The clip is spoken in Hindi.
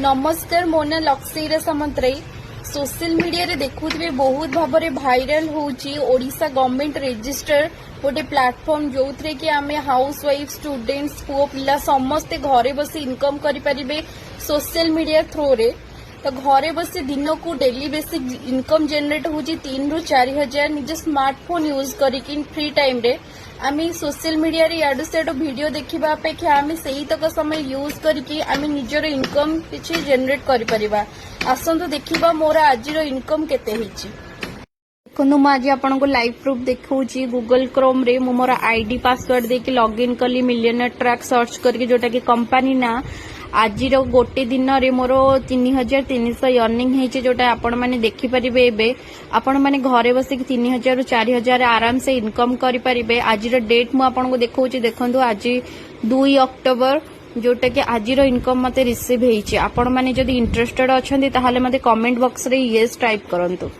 नमस्कार मो ना लक्ष्मीरा सामंतराय सोशल मीडिया रे देखुथिबे बहुत भाबरे भाइराल होउची ओडिशा गवर्नमेंट रजिस्टर गोटे प्लेटफॉर्म जो थे कि आमे हाउस वाइफ स्टूडेंट्स पुओ पिला समस्ते घरे बसी इनकम करि परिबे सोशल मीडिया थ्रू रे। तो घरे बसी दिन को डेली बेसिक इनकम जनरेट होची 3 रु 4 हजार निज स्मार्टफोन यूज करिकिन फ्री टाइम रे आमे सोशल मीडिया रे याडू सेडो वीडियो देखिबा अपेक्षा आमे सही तक समय यूज करिकि आमे निजर इनकम किछि जनरेट करि परिबा। आसंतु देखिबा मोर आजिरो इनकम केते हिची। देखो मु आज आपन को लाइव प्रूफ देखौची गूगल क्रोम रे मु मोर आईडी पासवर्ड देके लॉगिन कली मिलियनर ट्रैक सर्च करके जोटा कि कंपनी ना आजिर गोटे दिन रे मोर 3300 अर्निंग हेचे जोटा आपण माने देखि परिबे। एबे आपण माने घरे बसी 3000 रु 4000 आराम से इनकम करि परिबे। आजिर डेट मु आपण को देखौची देखंतु आज 2 अक्टोबर जोटा कि आजिर इनकम मते रिसीव हेची। आपण माने जदी इंटरेस्टेड अछंती ताहाले मते कमेंट बॉक्स रे येस टाइप करंतु।